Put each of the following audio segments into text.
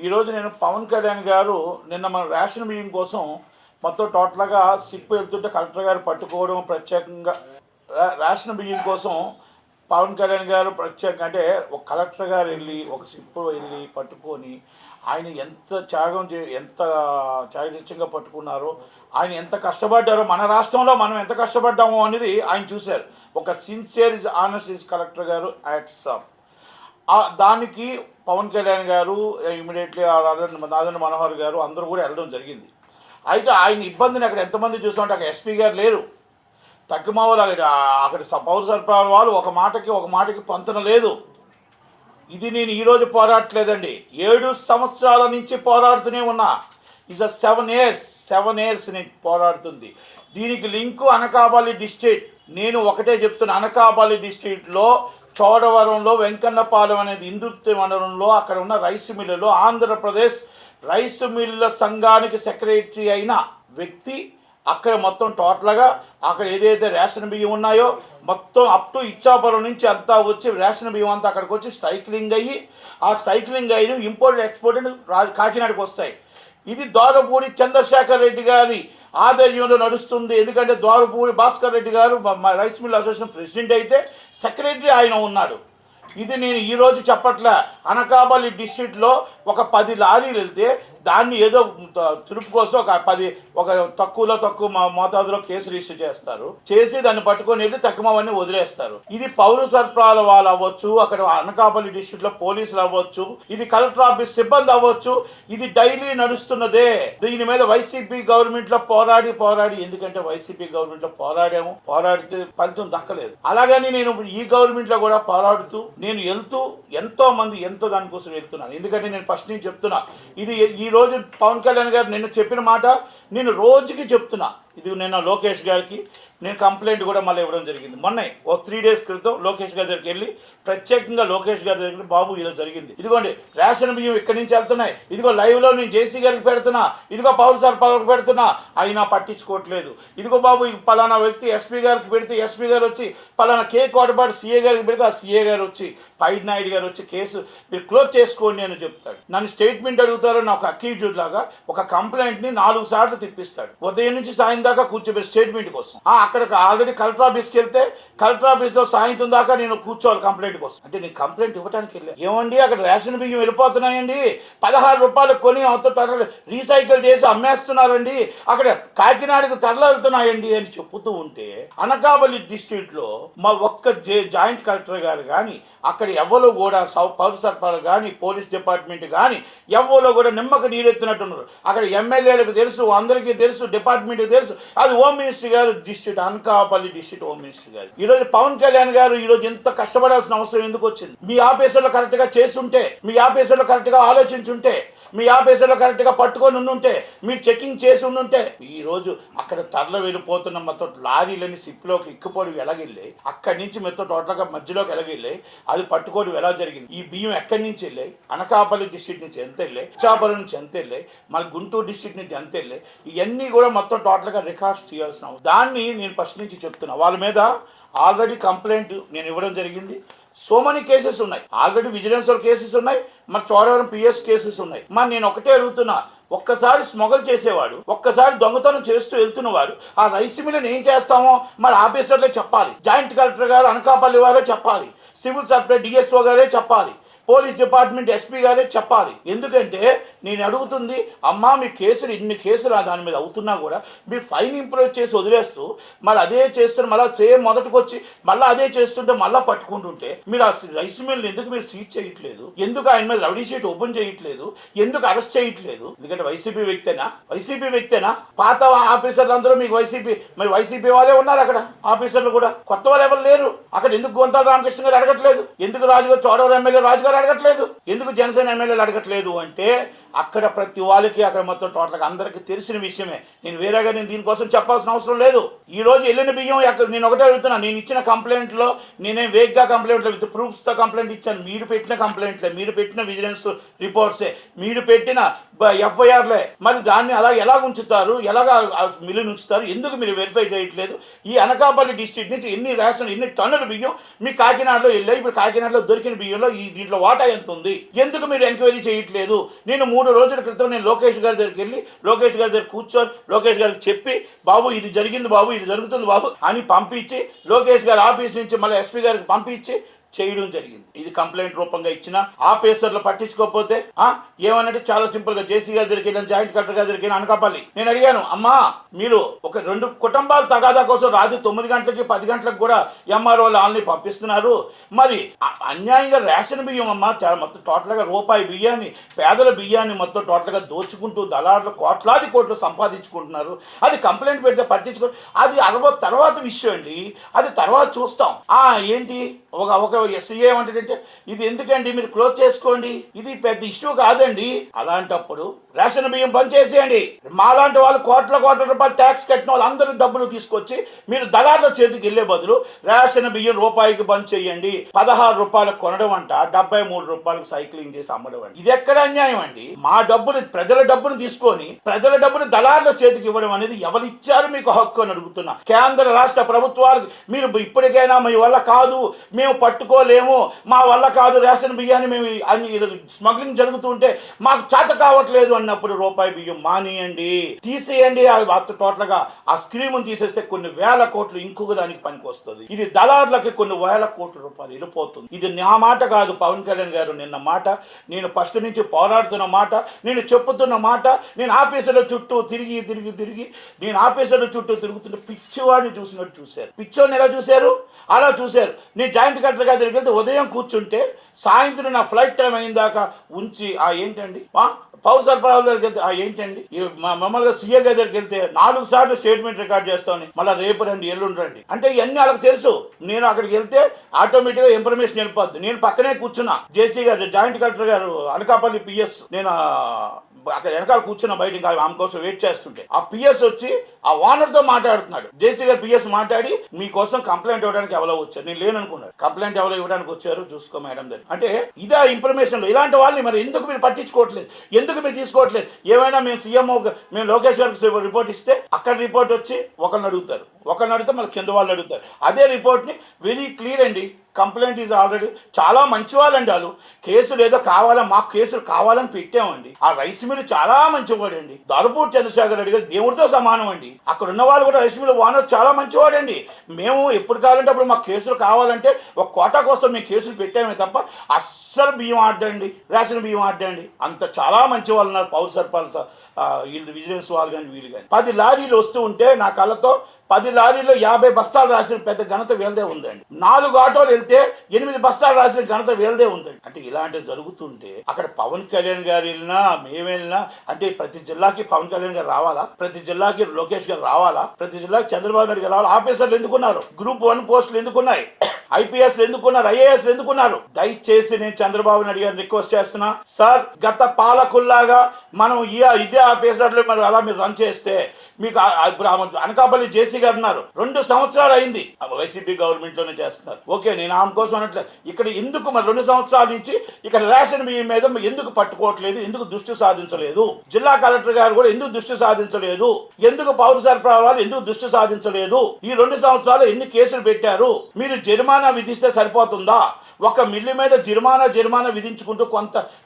ఈరోజు నేను పవన్ కళ్యాణ్ గారు నిన్న మన రేషన్ బియ్యం కోసం మొత్తం టోటల్గా సిప్ వెళ్తుంటే కలెక్టర్ గారు పట్టుకోవడం ప్రత్యేకంగా రేషన్ బియ్యం కోసం పవన్ కళ్యాణ్ గారు ప్రత్యేకంగా అంటే ఒక కలెక్టర్ గారు వెళ్ళి ఒక సిప్ వెళ్ళి పట్టుకొని ఆయన ఎంత ఎంత త్యాగనిత్యంగా పట్టుకున్నారో ఆయన ఎంత కష్టపడ్డారో మన రాష్ట్రంలో మనం ఎంత కష్టపడ్డామో అనేది ఆయన చూశారు. ఒక sincere is honest is collector గారు యాక్ట్స్ దానికి పవన్ కళ్యాణ్ గారు ఇమీడియట్లీ నాదెండ్ల మనోహర్ గారు అందరూ కూడా వెళ్ళడం జరిగింది. అయితే ఆయన ఇబ్బందిని అక్కడ ఎంతమంది చూస్తుంటే అక్కడ ఎస్పీ గారు లేరు, తగ్గిమావలు అక్కడ పౌర సరఫరాల వాళ్ళు ఒక మాటకి పొంతన లేదు. ఇది నేను ఈరోజు పోరాడట్లేదండి, 7 సంవత్సరాల నుంచి పోరాడుతూనే ఉన్నా. ఇస్ 7 years నేను పోరాడుతుంది. దీనికి లింకు అనకాపల్లి డిస్ట్రిక్ట్. నేను ఒకటే చెప్తున్నా, అనకాపల్లి డిస్ట్రిక్ట్లో చోడవరంలో వెంకన్నపాలెం అనేది ఇందుర్తి మండలంలో అక్కడ ఉన్న రైస్ మిల్లులో ఆంధ్రప్రదేశ్ రైస్ మిల్లుల సంఘానికి సెక్రటరీ అయిన వ్యక్తి అక్కడ మొత్తం టోటల్గా అక్కడ ఏదైతే రేషన్ బియ్యం ఉన్నాయో మొత్తం అప్ టు ఇచ్చాపురం నుంచి అంతా వచ్చి రేషన్ బియ్యం అంతా అక్కడికి వచ్చి స్ట్రైక్లింగ్ అయ్యి ఆ స్ట్రైక్లింగ్ అయిన ఇంపోర్ట్ ఎక్స్పోర్ట్ కాకినాడకు వస్తాయి. ఇది ద్వారపూడి చంద్రశేఖర్ రెడ్డి గారి ఆధ్వర్యంలో నడుస్తుంది. ఎందుకంటే ద్వారపూడి భాస్కర్ రెడ్డి గారు రైస్ మిల్ అసోసియేషన్ ప్రెసిడెంట్ అయితే సెక్రటరీ ఆయన ఉన్నాడు. ఇది నేను ఈరోజు చెప్పట్లే. అనకాపల్లి డిస్ట్రిక్ట్లో ఒక 10 లారీలు వెళ్తే దాన్ని ఏదో తురుపు కోసం ఒక తక్కువ మోతాదులో కేసు రిజిస్టర్ చేస్తారు, చేసి దాన్ని పట్టుకొని వెళ్ళి తక్కువన్నీ వదిలేస్తారు. ఇది పౌర సరఫరాల వాళ్ళు అవ్వచ్చు, అక్కడ అనకాపల్లి డిస్ట్రిక్ట్లో పోలీసులు అవ్వచ్చు, ఇది కలెక్టర్ ఆఫీస్ సిబ్బంది అవ్వచ్చు, ఇది డైలీ నడుస్తున్నదే. దీని మీద వైసీపీ గవర్నమెంట్లో పోరాడి ఎందుకంటే వైసీపీ గవర్నమెంట్లో పోరాడితే ఫలితం దక్కలేదు. అలాగని నేను ఈ గవర్నమెంట్లో కూడా పోరాడుతూ నేను ఎంతో దానికోసం వెళ్తున్నాను. ఎందుకంటే నేను ఫస్ట్ నుంచి చెప్తున్నా, ఇది ఈ రోజు పవన్ కళ్యాణ్ గారు నిన్న చెప్పిన మాట నేను రోజుకి చెప్తున్నా. ఇది నిన్న లోకేష్ గారికి నేను కంప్లైంట్ కూడా మళ్ళీ ఇవ్వడం జరిగింది. మొన్న 3 days క్రితం లోకేష్ గారి దగ్గరికి వెళ్ళి ప్రత్యేకంగా లోకేష్ గారి దగ్గర బాబు ఇలా జరిగింది, ఇదిగోండి రేషన్ బియ్యం ఇక్కడి నుంచి వెళ్తున్నాయి, ఇదిగో లైవ్లో నేను జేసీ గారికి పెడుతున్నా, ఇదిగో పౌర సరఫరాలకు పెడుతున్నా, అయినా పట్టించుకోవట్లేదు. ఇదిగో బాబు పలానా వ్యక్తి ఎస్పీ గారికి పెడితే ఎస్పీ గారు వచ్చి పలానా కోటపాటి సీఏ గారికి పెడితే ఆ సీఏ గారు వచ్చి పైడ్ నాయుడు గారు వచ్చి కేసు మీరు క్లోజ్ చేసుకోండి అని చెప్తాడు. నన్ను స్టేట్మెంట్ అడుగుతారు, నాకు అక్యూజ్డ్ లాగా ఒక కంప్లైంట్ని 4 సార్లు తిప్పిస్తాడు. ఉదయం నుంచి సాయం దాకా కూర్చోబెట్టి స్టేట్మెంట్ కోసం. అక్కడికి ఆల్రెడీ కలెక్టర్ ఆఫీస్కి వెళ్తే కలెక్టర్ ఆఫీస్లో సాయంత్రం దాకా నేను కూర్చోవాలి కంప్లైంట్ కోసం. అంటే నేను కంప్లైంట్ ఇవ్వడానికి వెళ్ళా. ఏమండి అక్కడ రేషన్ బియ్యం వెళ్ళిపోతున్నాయండి, 16 రూపాయలకు కొని రీసైకిల్ చేసి అమ్మేస్తున్నారండి, అక్కడ కాకినాడకు తరలితున్నాయండి అని చెప్పుతూ ఉంటే అనకాపల్లి డిస్ట్రిక్ట్లో మా ఒక్క జాయింట్ కలెక్టర్ గారు కానీ అక్కడ ఎవరో కూడా పౌర సరఫరాలు కానీ పోలీస్ డిపార్ట్మెంట్ కానీ ఎవరో కూడా నిమ్మక నీరెత్తినట్టున్నారు. అక్కడ ఎమ్మెల్యేలకు తెలుసు, అందరికీ తెలుసు, డిపార్ట్మెంట్కి తెలుసు. అది హోమ్ మినిస్టర్ గారు district, Anakapalli district home minister గారు. ఈరోజు పవన్ కళ్యాణ్ గారు ఈరోజు ఎంత కష్టపడాల్సిన అవసరం ఎందుకు వచ్చింది? మీ ఆఫీసర్లో కరెక్ట్గా చేస్తుంటే, మీ ఆఫీసర్లో కరెక్ట్గా ఆలోచించుంటే, మీ ఆఫీసర్లో కరెక్ట్గా పట్టుకొని ఉండుంటే, మీరు చెకింగ్ చేసి ఉండుంటే ఈరోజు అక్కడ తరలి వెళ్ళిపోతున్న మొత్తం లారీలని సిప్లోకి ఎక్కిపోవడం ఎలాగెళ్ళాయి, అక్కడి నుంచి మొత్తం టోటల్గా మధ్యలోకి ఎలాగెళ్ళాయి, అది పట్టుకోవడం ఎలా జరిగింది, ఈ బియ్యం ఎక్కడి నుంచి వెళ్ళాయి, అనకాపల్లి డిస్ట్రిక్ట్ నుంచి ఎంత వెళ్ళాయి, ఇచ్చాపురం నుంచి ఎంత వెళ్ళాయి, మన గుంటూరు డిస్ట్రిక్ట్ నుంచి ఎంత వెళ్ళాయి, ఇవన్నీ కూడా మొత్తం టోటల్గా రికార్డ్స్ చేయాల్సిన దాన్ని నేను ఫస్ట్ నుంచి చెప్తున్నా. వాళ్ళ మీద ఆల్రెడీ కంప్లైంట్ నేను ఇవ్వడం జరిగింది. సో మెనీ కేసెస్ ఉన్నాయి, ఆల్రెడీ విజిలెన్స్ కేసెస్ ఉన్నాయి, మరి చోడవరం పిఎస్ కేసెస్ ఉన్నాయి. మరి నేను ఒకటే అడుగుతున్నా, ఒక్కసారి స్మగల్ చేసేవాడు, ఒక్కసారి దొంగతనం చేస్తూ వెళ్తున్నవాడు ఆ రైస్ మిల్లుని ఏం చేస్తామో మరి ఆఫీసర్లే చెప్పాలి, జాయింట్ కలెక్టర్ గారు అనకాపల్లి వారే చెప్పాలి, సివిల్ సప్లై డిఎస్ఓ గారే చెప్పాలి, పోలీస్ డిపార్ట్మెంట్ ఎస్పీ గారే చెప్పాలి. ఎందుకంటే నేను అడుగుతుంది, అమ్మా మీ కేసులు ఇన్ని కేసులు దాని మీద అవుతున్నా కూడా మీరు ఫైన్ ఇంప్రూవ్ చేసి వదిలేస్తూ మరి అదే చేస్తున్న మళ్ళీ సేమ్ మొదటికి వచ్చి మళ్ళీ అదే చేస్తుంటే మళ్ళీ పట్టుకుంటుంటే మీరు ఆ రైస్ మిల్ని ఎందుకు మీరు సీజ్ చేయట్లేదు? ఎందుకు ఆయన మీద రౌడీ షీట్ ఓపెన్ చేయట్లేదు? ఎందుకు అరెస్ట్ చేయట్లేదు? ఎందుకంటే వైసీపీ వ్యక్తేనా? పాత ఆఫీసర్లు అందరూ మీకు వైసీపీ వాళ్ళే ఉన్నారు అక్కడ, ఆఫీసర్లు కూడా కొత్త వాళ్ళు ఎవరు లేరు అక్కడ. ఎందుకు గొంతాల రామకృష్ణ గారు అడగట్లేదు? ఎందుకు చోడవరం ఎమ్మెల్యే రాజుగారు అడగట్లేదు? ఎందుకు జనసేన ఎమ్మెల్యేలు అడగట్లేదు అంటే అక్కడ ప్రతి వాళ్ళకి అక్కడ మొత్తం టోటల్గా అందరికీ తెలిసిన విషయమే. నేను వేరేగా దీనికోసం చెప్పాల్సిన అవసరం లేదు. ఈ రోజు వెళ్ళిన బియ్యం నేను ఒకటే అడుగుతున్నా, నేను ఇచ్చిన కంప్లైంట్లో నేనేం వేగ్గా కంప్లైంట్లో విత్ ప్రూఫ్స్తో కంప్లైంట్ ఇచ్చాను. మీరు పెట్టిన కంప్లైంట్లే, మీరు పెట్టిన విజిలెన్స్ రిపోర్ట్సే, మీరు పెట్టిన ఎఫ్ఐఆర్లే. మరి దాన్ని ఎలా ఉంచుతారు, ఎలాగా మిల్లుని ఉంచుతారు? ఎందుకు మీరు వెరిఫై చేయట్లేదు? ఈ అనకాపల్లి డిస్ట్రిక్ట్ నుంచి ఎన్ని టన్నుల బియ్యం మీ కాకినాడలో వెళ్ళాయి? ఇప్పుడు కాకినాడలో దొరికిన బియ్యంలో దీంట్లో వాటా ఎంత ఉంది, ఎందుకు మీరు ఎంక్వైరీ చేయట్లేదు? నేను 3 రోజుల క్రితం నేను లోకేష్ గారి దగ్గరికి వెళ్ళి లోకేష్ గారి దగ్గర కూర్చొని లోకేష్ గారికి చెప్పి, బాబు ఇది జరిగింది బాబు, ఇది జరుగుతుంది బాబు అని పంపించి లోకేష్ గారి ఆఫీస్ నుంచి మళ్ళీ ఎస్పీ గారికి పంపించి చేయడం జరిగింది. ఇది కంప్లైంట్ రూపంగా ఇచ్చిన ఆఫీసర్లు పట్టించుకోకపోతే ఏమనంటే చాలా సింపుల్ గా జేసీ గారి దగ్గరికి వెళ్ళాను, జాయింట్ కలెక్టర్ గారి దగ్గరికి అనకాపల్లి. నేను అడిగాను, అమ్మా మీరు ఒక 2 కుటుంబాల తగాదా కోసం రాత్రి 9 గంటలకి 10 గంటలకు కూడా ఎంఆర్ఓ వాళ్ళని పంపిస్తున్నారు. మరి అన్యాయంగా రేషన్ బియ్యం అమ్మా మొత్తం టోటల్గా రూపాయి బియ్యాన్ని, పేదల బియ్యాన్ని మొత్తం టోటల్గా దోచుకుంటూ దళారులు కోట్లాది కోట్లు సంపాదించుకుంటున్నారు. అది కంప్లైంట్ పెడితే పట్టించుకో, అది తర్వాత విషయం అండి, అది తర్వాత చూస్తాం. ఏంటి ఒక ఎస్సీ ఏమంటాడంటే ఇది ఎందుకండి మీరు క్లోజ్ చేసుకోండి, ఇది పెద్ద ఇష్యూ కాదండి. అలాంటప్పుడు రేషన్ బియ్యం బంద్ చేసేయండి. మాలాంటి వాళ్ళు కోట్ల రూపాయలు ట్యాక్స్ కట్టిన వాళ్ళు అందరూ డబ్బులు తీసుకొచ్చి మీరు దళారుల చేతికి వెళ్లే బదులు రేషన్ బియ్యం రూపాయికి బంద్ చేయండి. 16 రూపాయలకు కొనడం అంట, 73 రూపాయలకు సైక్లింగ్ చేసి అమ్మడం అండి. ఇది ఎక్కడ అన్యాయం అండి? మా డబ్బులు, ప్రజల డబ్బును తీసుకొని ప్రజల డబ్బును దళారుల చేతికి ఇవ్వడం అనేది ఎవరిచ్చారు మీకు హక్కు అని అడుగుతున్నా. కేంద్ర రాష్ట్ర ప్రభుత్వాలకు మీరు ఇప్పటికైనా మీ వల్ల కాదు, మేము పట్టుకోలేము, మా వల్ల కాదు, రేషన్ బియ్యాన్ని మేము స్మగ్లింగ్ జరుగుతుంటే మాకు చేత కావట్లేదు అన్నప్పుడు రూపాయి బియ్యం మానేయండి, తీసేయండి. టోటల్గా ఆ స్కీమును తీసేస్తే కొన్ని వేల కోట్లు ఇంకొక దానికి పనికి వస్తుంది. ఇది దళారులకి కొన్ని వేల కోట్ల రూపాయలు వెళ్ళిపోతుంది. ఇది నా మాట కాదు, పవన్ కళ్యాణ్ గారు నిన్న మాట, నేను ఫస్ట్ నుంచి పోరాడుతున్న మాట, నేను చెప్పుతున్న మాట. నేను ఆఫీసుల చుట్టూ తిరిగి నేను ఆఫీసుల చుట్టూ తిరుగుతుంటే పిచ్చివాడిని చూసినట్టు చూశారు. పిచ్చోని ఎలా చూశారు? అలా చూశారు. నేను జాయింట్ కలెక్టర్ గారి దగ్గరికి వెళ్తే ఉదయం కూర్చుంటే సాయంత్రం నా ఫ్లైట్ టైం అయిన దాకా ఉంచి ఏంటండి పౌర సరఫరాల దగ్గరికి వెళ్తే ఏంటండి మమ్మల్ని సీఏ గారి దగ్గరికి వెళ్తే 4 సార్లు స్టేట్మెంట్ రికార్డ్ చేస్తామని, మళ్ళీ రేపు రండి ఎల్లుండి రండి అంటే ఇవన్నీ వాళ్ళకి తెలుసు. నేను అక్కడికి వెళ్తే ఆటోమేటిక్గా ఇన్ఫర్మేషన్ వెళ్ళిపోద్ది. నేను పక్కనే కూర్చున్నా, జేసీ గారు జాయింట్ కలెక్టర్ గారు అనకాపల్లి పిఎస్, నేను అక్కడ వెనకాల కూర్చున్న బయట ఇంకా ఆమె కోసం వెయిట్ చేస్తుంటే ఆ పిఎస్ వచ్చి ఆ ఓనర్తో మాట్లాడుతున్నాడు. జేసీ గారు పిఎస్ మాట్లాడి మీకోసం కంప్లైంట్ ఇవ్వడానికి ఎవరో వచ్చారు, నేను లేననుకున్నాడు. కంప్లైంట్ ఎవరో ఇవ్వడానికి వచ్చారు, చూసుకో మేడం దగ్గర అంటే ఇదే ఇన్ఫర్మేషన్. ఇలాంటి వాళ్ళని మరి ఎందుకు మీరు పట్టించుకోవట్లేదు, ఎందుకు మీరు తీసుకోవట్లేదు? ఏమైనా మేము సీఎంఓ మేము లోకేష్ గారికి రిపోర్ట్ ఇస్తే అక్కడ రిపోర్ట్ వచ్చి ఒకరిని అడుగుతారు, అడిగితే మళ్ళీ కింద వాళ్ళు అడుగుతారు. అదే రిపోర్ట్ని వెరీ క్లియర్ అండి, కంప్లైంట్ ఈజ్ ఆల్రెడీ. చాలా మంచి వాళ్ళండి వాళ్ళు. కేసులు ఏదో కావాలని, మాకు కేసులు కావాలని పెట్టామండి. ఆ రైస్ మిల్ చాలా మంచివాడండి. దొరపూడి చంద్రశేఖర్ రెడ్డి గారు దేవుడితో సమానం అండి. అక్కడ ఉన్న వాళ్ళు కూడా రైస్ మిల్ ఓనర్ చాలా మంచివాడండి. మేము ఎప్పుడు కావాలంటే అప్పుడు మాకు కేసులు కావాలంటే ఒక కోటా కోసం మేము కేసులు పెట్టామే తప్ప అస్సలు బియ్యం ఆడండి, రేషన్ బియ్యం ఆడండి. అంత చాలా మంచి వాళ్ళు ఉన్నారు పౌర సరఫరాలు వీళ్ళు, విజిలెన్స్ వాళ్ళు కానీ వీళ్ళు కానీ. 10 లారీలు వస్తూ ఉంటే నా కళ్ళతో 10 లారీల్లో 50 బస్తాలు రాసిన పెద్ద ఘనత వీళ్ళదే ఉందండి. 4 ఆటోలు వెళ్తే 8 బస్తాలు రాసిన ఘనత వీళ్ళదే ఉందండి. అంటే ఇలాంటివి జరుగుతుంటే అక్కడ పవన్ కళ్యాణ్ గారు వెళ్ళినా మేము వెళ్ళినా అంటే ప్రతి జిల్లాకి పవన్ కళ్యాణ్ గారు రావాలా? ప్రతి జిల్లాకి లోకేష్ గారు రావాలా? ప్రతి జిల్లాకి చంద్రబాబు నాయుడు గారు రావాలా? ఆఫీసర్లు ఎందుకున్నారు? గ్రూప్ 1 పోస్టులు ఎందుకున్నాయి? ఐపీఎస్ ఎందుకున్నారు? ఐఏఎస్ ఎందుకున్నారు? దయచేసి నేను చంద్రబాబు నాయుడు గారిని రిక్వెస్ట్ చేస్తున్నా, సార్ గత పాలకుల్లాగా మనం ఇదే ఆఫీసర్లు మరి అలా మీరు రన్ చేస్తే మీకు అనకాపల్లి జేసీ గారు ఉన్నారు, 2 సంవత్సరాలు అయింది, వైసీపీ గవర్నమెంట్ లోనే చేస్తున్నారు. ఓకే, నేను ఆమె కోసం అనట్లేదు. ఇక్కడ ఎందుకు మరి 2 సంవత్సరాల నుంచి ఇక్కడ రేషన్ బియ్యం మీద ఎందుకు పట్టుకోవట్లేదు? ఎందుకు దృష్టి సాధించలేదు? జిల్లా కలెక్టర్ గారు కూడా ఎందుకు దృష్టి సాధించలేదు? ఎందుకు పౌర సరఫరా వాళ్ళు ఎందుకు దృష్టి సాధించలేదు? ఈ 2 సంవత్సరాలు ఎన్ని కేసులు పెట్టారు? మీరు జరిమానా విధిస్తే సరిపోతుందా? ఒక మిల్లు మీద జరిమానా విధించుకుంటూ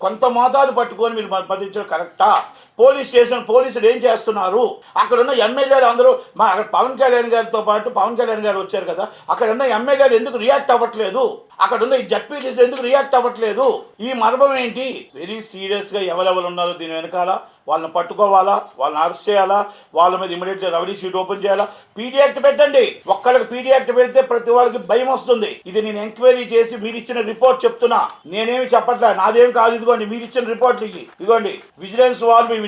కొంత మోతాదు పట్టుకొని మీరు మదించడం కరెక్టా? పోలీస్ స్టేషన్ పోలీసులు ఏం చేస్తున్నారు? అక్కడ ఉన్న ఎమ్మెల్యేలు అందరూ అక్కడ పవన్ కళ్యాణ్ గారితో పాటు పవన్ కళ్యాణ్ గారు వచ్చారు కదా, అక్కడ ఉన్న ఎమ్మెల్యేలు ఎందుకు రియాక్ట్ అవ్వట్లేదు? అక్కడ ఉన్న ఈ జడ్పీటీసీలు ఎందుకు రియాక్ట్ అవ్వట్లేదు? ఈ మర్మం ఏంటి? వెరీ సీరియస్గా ఎవరెవరు ఉన్నారో దీని వెనకాల వాళ్ళని పట్టుకోవాలా, వాళ్ళని అరెస్ట్ చేయాలా, వాళ్ళ మీద ఇమీడియట్లీ రౌడీ షీట్ ఓపెన్ చేయాలా, పీడీ యాక్ట్ పెట్టండి. ఒక్కడికి పీడీ యాక్ట్ పెడితే ప్రతి వాళ్ళకి భయం వస్తుంది. ఇది నేను ఎంక్వైరీ చేసి మీరు ఇచ్చిన రిపోర్ట్ చెప్తున్నా, నేనేమి చెప్పట్లే, నాదేం కాదు. ఇదిగోండి మీరు ఇచ్చిన రిపోర్ట్, ఇదిగోండి విజిలెన్స్ వాళ్ళు మేము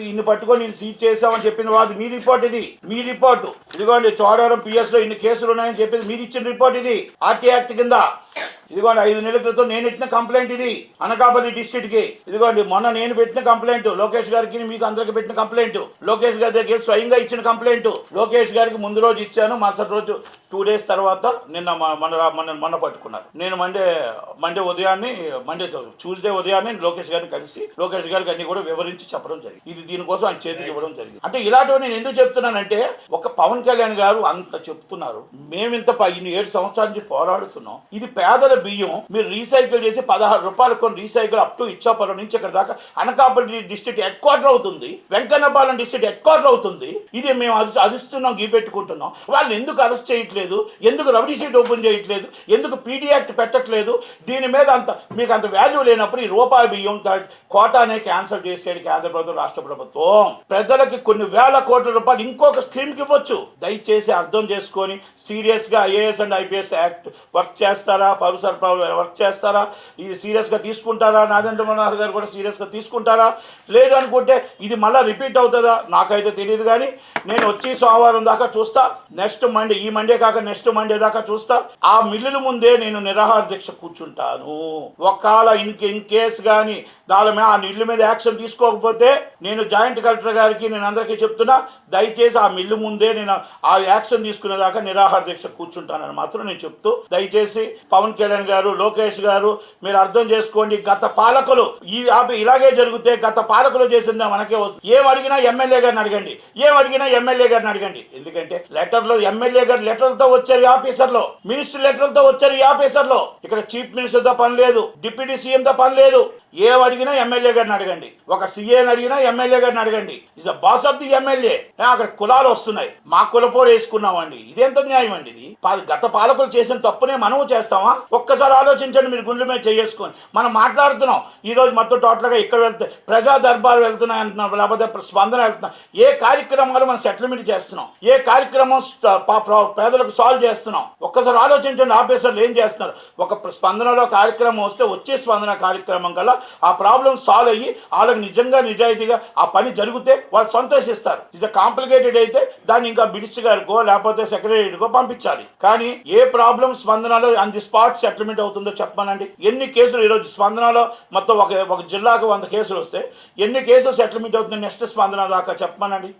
ఇన్ని పట్టుకొని నేను సీజ్ చేసామని చెప్పిన వాళ్ళు మీ రిపోర్ట్, ఇది మీ రిపోర్ట్. ఇదిగోండి చోడవరం పిఎస్ లో ఇన్ని కేసులు ఉన్నాయని చెప్పింది మీరు ఇచ్చిన రిపోర్ట్, ఇది ఆర్టీ యాక్ట్ కింద. ఇదిగోండి 5 నెలల క్రితం నేను పెట్టిన కంప్లైంట్ ఇది అనకాపల్లి డిస్ట్రిక్ట్ కి. ఇదిగోండి మొన్న నేను పెట్టిన కంప్లైంట్, లోకేష్ గారికి మీకు అందరికి పెట్టిన కంప్లైంట్, లోకేష్ గారి దగ్గర స్వయంగా ఇచ్చిన కంప్లైంట్. లోకేష్ గారికి ముందు రోజు ఇచ్చాను, మరుసటి రోజు 2 డేస్ తర్వాత నిన్న మొన్న పట్టుకున్నారు. నేను మండే ఉదయాన్నే ట్యూస్డే ఉదయాన్నే లోకేష్ గారిని కలిసి లోకేష్ గారికి అన్ని కూడా వివరించి చెప్పడం జరిగింది. ఇది దీనికోసం ఆయన చేతికి ఇవ్వడం జరిగింది. అంటే ఇలాంటివి నేను ఎందుకు చెప్తున్నానంటే, ఒక పవన్ కళ్యాణ్ గారు అంత చెప్తున్నారు, మేము ఇంత 7 సంవత్సరాల నుంచి పోరాడుతున్నాం, ఇది పేదల బియ్యం మీరు రీసైకిల్ చేసి 16 రూపాయలు కొన్ని రీసైకిల్ అప్ టు ఇచ్చాపురం నుంచి ఇక్కడ దాకా అనకాపల్లి డిస్ట్రిక్ట్ హెడ్ క్వార్టర్ అవుతుంది, వెంకన్నపాలెం డిస్ట్రిక్ట్ హెడ్ క్వార్టర్ అవుతుంది. ఇది మేము అదిస్తున్నాం, గీపెట్టుకుంటున్నాం. వాళ్ళు ఎందుకు అరెస్ట్ చేయట్లేదు, ఎందుకు రౌడీ షీట్ ఓపెన్ చేయట్లేదు, ఎందుకు పీడీ యాక్ట్ పెట్టట్లేదు? దీని మీద మీకు అంత వాల్యూ లేనప్పుడు ఈ రూపాయి బియ్యం కోటానే క్యాన్సిల్ చేసేది కేంద్ర ప్రభుత్వం, రాష్ట్ర ప్రభుత్వం. ప్రజలకి కొన్ని వేల కోట్ల రూపాయలు ఇంకొక స్కీమ్కి ఇవ్వచ్చు. దయచేసి అర్థం చేసుకొని సీరియస్గా IAS and IPS act work చేస్తారా, పౌర సరఫరాలు వర్క్ చేస్తారా, ఇది సీరియస్గా తీసుకుంటారా, నాగేంద్ర మనోహర్ గారు కూడా సీరియస్గా తీసుకుంటారా? లేదు అనుకుంటే ఇది మళ్ళీ రిపీట్ అవుతుందా నాకైతే తెలియదు. కానీ నేను వచ్చి సోమవారం దాకా చూస్తా, నెక్స్ట్ మండే, ఈ మండే కాక నెక్స్ట్ మండే దాకా చూస్తా. ఆ మిల్లుల ముందే నేను నిరాహార దీక్ష కూర్చుంటాను. ఒకవేళ ఇన్ కేస్ కానీ దాని మీద ఆ మిల్లు మీద యాక్షన్ తీసుకోకపోతే నేను జాయింట్ కలెక్టర్ గారికి నేను అందరికీ చెప్తున్నా, దయచేసి ఆ మిల్లు ముందే నేను ఆ యాక్షన్ తీసుకునేదాకా నిరాహార దీక్ష కూర్చుంటానని మాత్రం నేను చెప్తూ, దయచేసి పవన్ కళ్యాణ్ గారు, లోకేష్ గారు మీరు అర్థం చేసుకోండి. గత పాలకులు ఇలాగే జరిగితే గత పాలకులు చేసిందా మనకే వస్తుంది. ఏం అడిగినా ఎమ్మెల్యే గారిని అడగండి, ఏం అడిగినా ఎమ్మెల్యే గారిని అడగండి. ఎందుకంటే లెటర్లో ఎమ్మెల్యే గారు లెటర్లతో వచ్చారు ఈ ఆఫీసర్లో, మినిస్టర్ లెటర్లతో వచ్చారు ఈ ఆఫీసర్లో. ఇక్కడ చీఫ్ మినిస్టర్తో పని లేదు, డిప్యూటీ సీఎంతో పని లేదు. ఏం అడిగినా ఎమ్మెల్యే గారిని అడగండి, ఒక సీఏని అడిగినా ఎమ్మెల్యే గారిని అడగండి. Is the boss of the MLA. అక్కడ కులాలు వస్తున్నాయి, మా కులపోడు వేసుకున్నామండి. ఇదేంత న్యాయం అండి? ఇది గత పాలకులు చేసిన తప్పునే మనము చేస్తామా? ఒక్కసారి ఆలోచించండి, మీరు గుండెల మీద చేసుకొని. మనం మాట్లాడుతున్నాం ఈరోజు మొత్తం టోటల్గా ఇక్కడ వెళ్తే ప్రజా దర్బార్ వెళ్తున్నాయి అంటున్నాం, లేకపోతే స్పందన వెళ్తున్నాం. ఏ కార్యక్రమాలు మనం సెటిల్మెంట్ చేస్తున్నాం, ఏ కార్యక్రమం పేదలకు సాల్వ్ చేస్తున్నాం? ఒక్కసారి ఆలోచించండి. ఆఫీసర్లు ఏం చేస్తున్నారు? ఒక స్పందనలో కార్యక్రమం వస్తే వచ్చే స్పందన కార్యక్రమం కల్లా ఆ ప్రాబ్లం సాల్వ్ అయ్యి వాళ్ళకి నిజంగా నిజాయితీగా ఆ పని జరిగితే వాళ్ళు సంతోషిస్తారు. ఇస్ కాంప్లికేటెడ్ అయితే దాన్ని ఇంకా మినిస్టర్ గారికో లేకపోతే సెక్రటరీకో పంపించాలి. కానీ ఏ ప్రాబ్లం స్పందనలో ఆన్ ది స్పాట్ సెటిల్మెంట్ అవుతుందో చెప్పానండి. ఎన్ని కేసులు ఈరోజు స్పందనలో మొత్తం ఒక జిల్లాకు 100 కేసులు వస్తే ఎన్ని కేసులు సెటిల్మెంట్ అవుతుంది నెక్స్ట్ స్పందన దాకా చెప్పానండి.